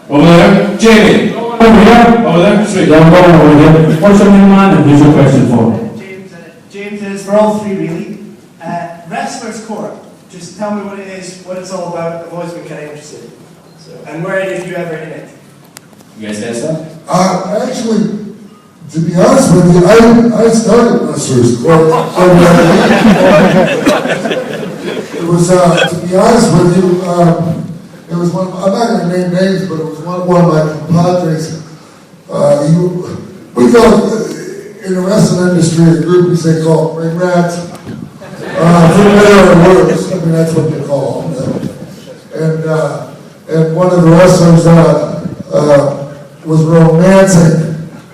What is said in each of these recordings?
Over there. Jamie. Over here. Over there. Sweet. Yeah, I'm going over here. What's your name, man? And here's your question for me. James is for all three, really. Wrestler's Court. Just tell me what it is, what it's all about. I've always been kind of interested. And where did you ever in it? You guys answer? Actually, to be honest with you, I started Wrestler's Court. It was, to be honest with you, it was one. I'm not going to name names, but it was one of my compadres. We go in the wrestling industry, a group we say called ring rats. For better or worse, I mean that's what they call them. And one of the wrestlers was romancing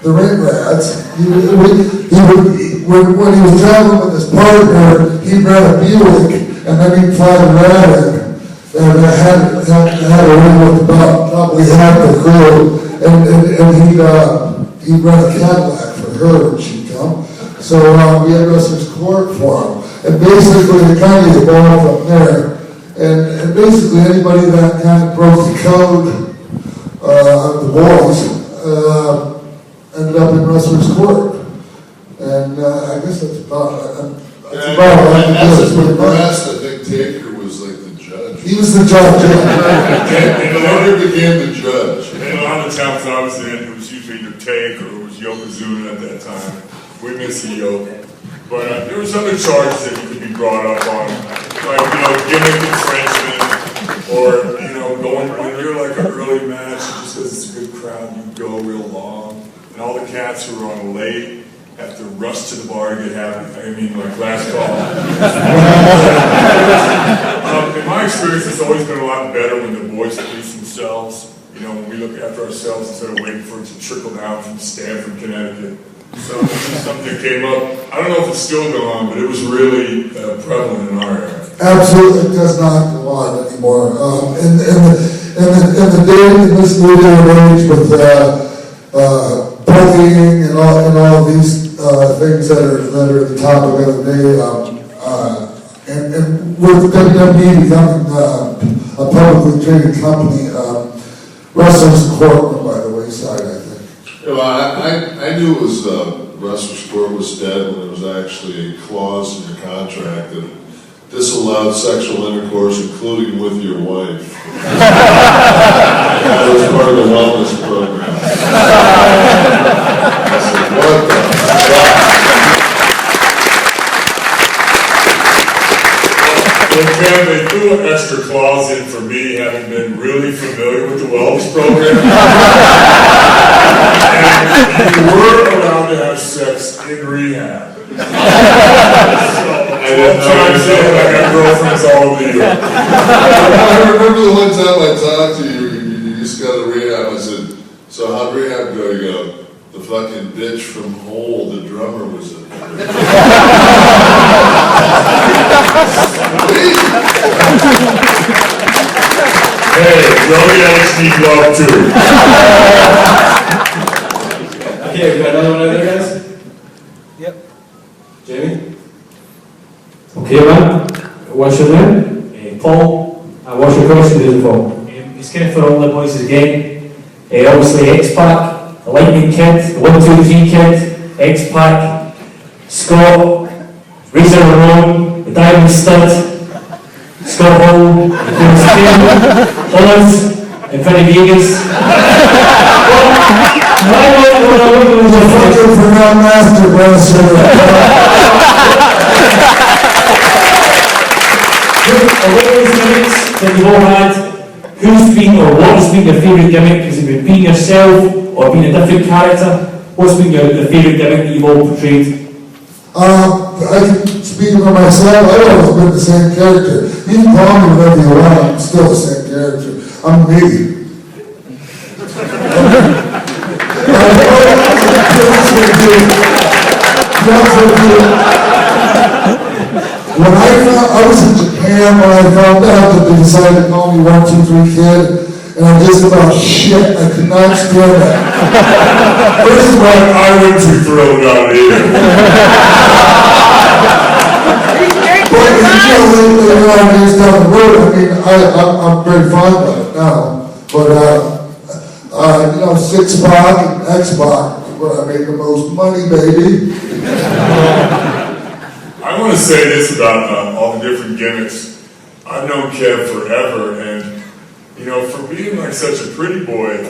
the ring rats. When he was traveling with his partner, he'd rent a Buick, and then he'd fly the rat in. And had a ring with about probably half the crew, and he'd rent a Cadillac for her when she'd come. So we had Wrestler's Court for him. And basically it kind of evolved from there. And basically anybody that kind of broke the code of the boys ended up in Wrestler's Court. And I guess that's about it. As a progressed, I think Taker was like the judge. He was the judge. And Taker became the judge. And a lot of the towns I was in, it was usually either Take or it was Yokozuna at that time. We miss the Yoke. But there was other charges that you could be brought up on, like, gimmick infringement, or, going, when you're like an early match, just because it's a good crowd, you go real long, and all the cats who are on late have to rush to the bar to get happy. Like last call. In my experience, it's always been a lot better when the boys police themselves, when we look after ourselves instead of waiting for it to trickle down from Stamford, Connecticut. So this is something that came up. I don't know if it's still going on, but it was really prevalent in our area. Absolutely, it does not go on anymore. In this new day and age with bullying and all these things that are the topic of the day, and with WWE becoming a publicly traded company, Wrestler's Court went by the wayside, I think. I knew it was Wrestler's Court was dead when there was actually a clause in your contract that disallowed sexual intercourse, including with your wife. That was part of the wellness program. I said, what the fuck? Well, they threw an extra clause in for me, having been really familiar with the wellness program. And you were allowed to have sex in rehab. I got girlfriends all over the year. I remember the one time I talked to you, you just got to rehab. I said, so how'd rehab go? You go, the fucking bitch from Hole, the drummer, was in there. Hey, Joey Alex need love too. Okay, we got another one over there, guys? Yep. Jamie? Okay, man. What's your name? Paul. What's your question, is Paul? It's kind of for all the boys again. Obviously X-Pac, the Lightning Kid, the 1, 2, 3 Kid, X-Pac, Scott, Razor Ramon, the Diamond Stud, Scott Hall, Holland, Infinity Vegas. For non-master Of all those gimmicks that you've all had, who's been or what has been your favourite gimmick? Has it been being yourself or being a different character? What's been the favourite gimmick that you've all portrayed? I can speak for myself. I've always been the same character. You can call me whatever you want, I'm still the same character. I'm me. When I was in Japan, when I found out that they decided to call me 1, 2, 3 Kid, and I just about shit, I could not stand that. First of all, I wouldn't be thrilled out here. But later on, years down the road, I mean, I'm very fond of it now. But 6-Pac and X-Pac, where I made the most money, baby. I want to say this about all the different gimmicks. I've known Kev forever, and you know, for being like such a pretty boy,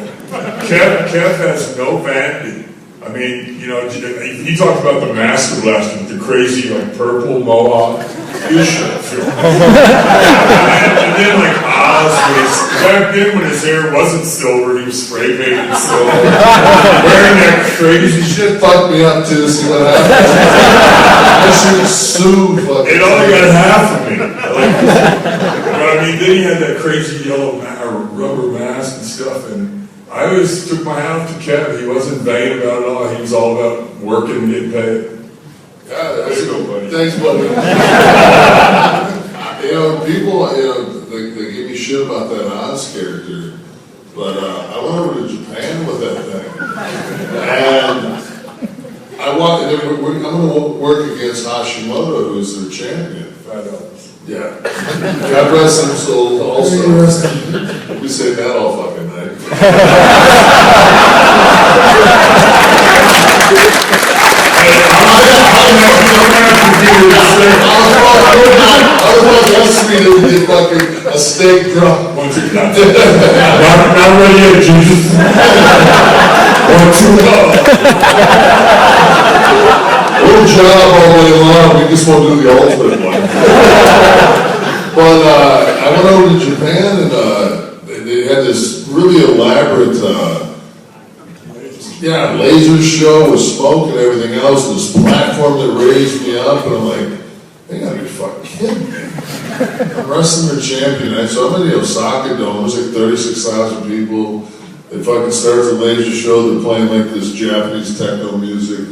Kev has no vanity. I mean, you know, he talked about the master blaster with the crazy like purple mohawk. You should feel. And then like Oz was back then when his hair wasn't silver, he was spray painted silver, wearing that crazy shit. Fucked me up too, see what happens. I should sue fucking. It only got half of me. But I mean, then he had that crazy yellow rubber mask and stuff, and I always took my hat off to Kev. He wasn't vain about it all. He was all about working and getting paid. Yeah, There you go, buddy. Thanks, buddy. You know, people, you know, they give me shit about that Oz character, but I went over to Japan with that thing, and I'm going to work against Hashimoto, who's their champion. Yeah. God rest his soul also. We say that all fucking night. I was about to get fucking a steak drop. Not ready yet, Jesus. Good job all day long, we just won't do the ultimate one. But I went over to Japan and they had this really elaborate laser show with smoke and everything else, and this platform that raised me up, and I'm like, they gotta be fucking kidding me. I'm wrestling their champion, so I'm in the Osaka Dome, there's like 36,000 people. They fucking start the laser show, they're playing like this Japanese techno music.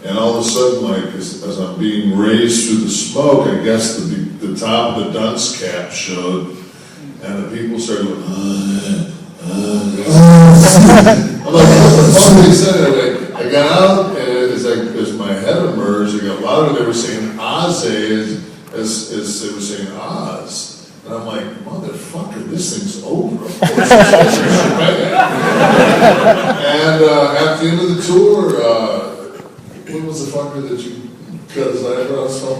And all of a sudden, like, as I'm being raised through the smoke, I guess the top of the dunce cap showed, and the people started going, I'm like, what the fuck did he say? I got out, and it's like, as my head emerged, I got louder, they were saying Oz as they were saying Oz. And I'm like, motherfucker, this thing's over. Of course, it's over. And at the end of the tour, what was the fucker that you cut his eyebrows from?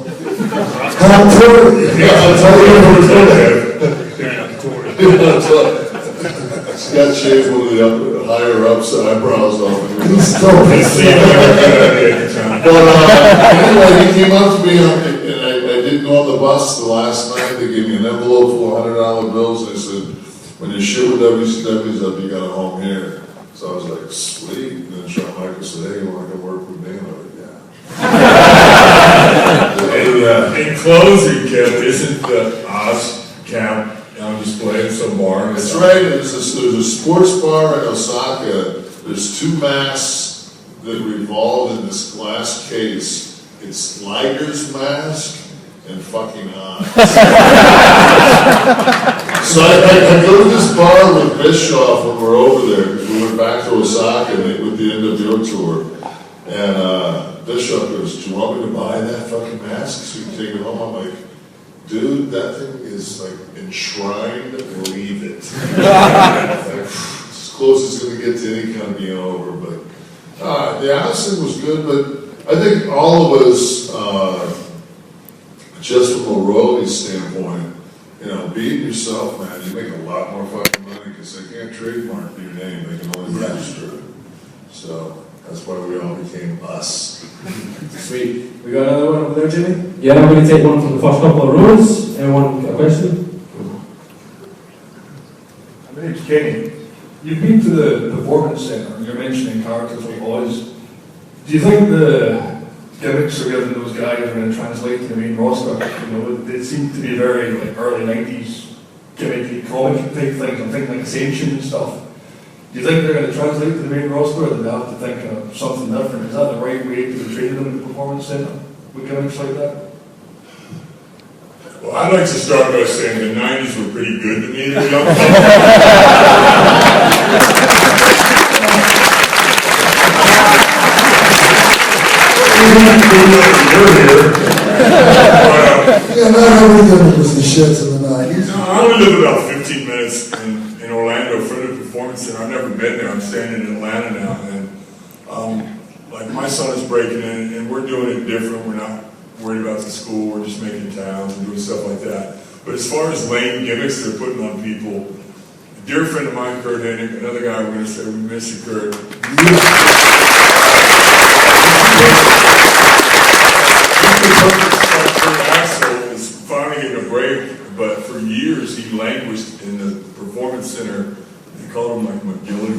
She got shaved one of the higher ups eyebrows off. But anyway, he came up to me and I didn't go on the bus the last night. They gave me an envelope full of $100 bills. They said, when you shit with WCW's up, you got a home here. So I was like, sweet. And then Shawn Michaels said, hey, you want to come work with me? And I was like, yeah. In closing, Kev, isn't the Oz camp on display in some bar? That's right. There's a sports bar in Osaka. There's two masks that revolve in this glass case. It's Liger's mask and fucking Oz. So I go to this bar with Bischoff when we're over there, because we went back to Osaka with the NWO tour. And Bischoff goes, do you want me to buy that fucking mask so you can take it home? I'm like, dude, that thing is like enshrined, leave it. Like, as close as it's going to get to any kind of being over. But the Oz thing was good, but I think all of us, just from a royalty standpoint, you know, being yourself, man, you make a lot more fucking money because they can't trademark your name, they can only register it. So that's why we all became us. Sweet. We got another one over there, Jimmy? Yeah, I'm going to take one from the first couple of rows. Anyone got a question? My name's Kenny. You've been to the performance centre and you're mentioning characters like Oz. Do you think the gimmicks are given those guys are going to translate to the main roster? You know, they seem to be very like early 90s gimmicky comic type things. I'm thinking like Ascension and stuff. Do you think they're going to translate to the main roster, or do they have to think of something different? Is that the right way to train them in the performance centre with gimmicks like that? Well, I'd like to start by saying the 90s were pretty good to me as a young Yeah, not everything was the shits in the 90s. I only lived about 15 minutes in Orlando for the performance Center. I've never been there. I'm staying in Atlanta now, and like my son is breaking in, and we're doing it different. We're not worried about the school. We're just making towns and doing stuff like that. But as far as lame gimmicks they're putting on people, a dear friend of mine, Kurt Hennig, another guy we're going to say, we miss you, Kurt. Axel is finally getting a break, but for years he languished in the performance center. They called him like McGillen.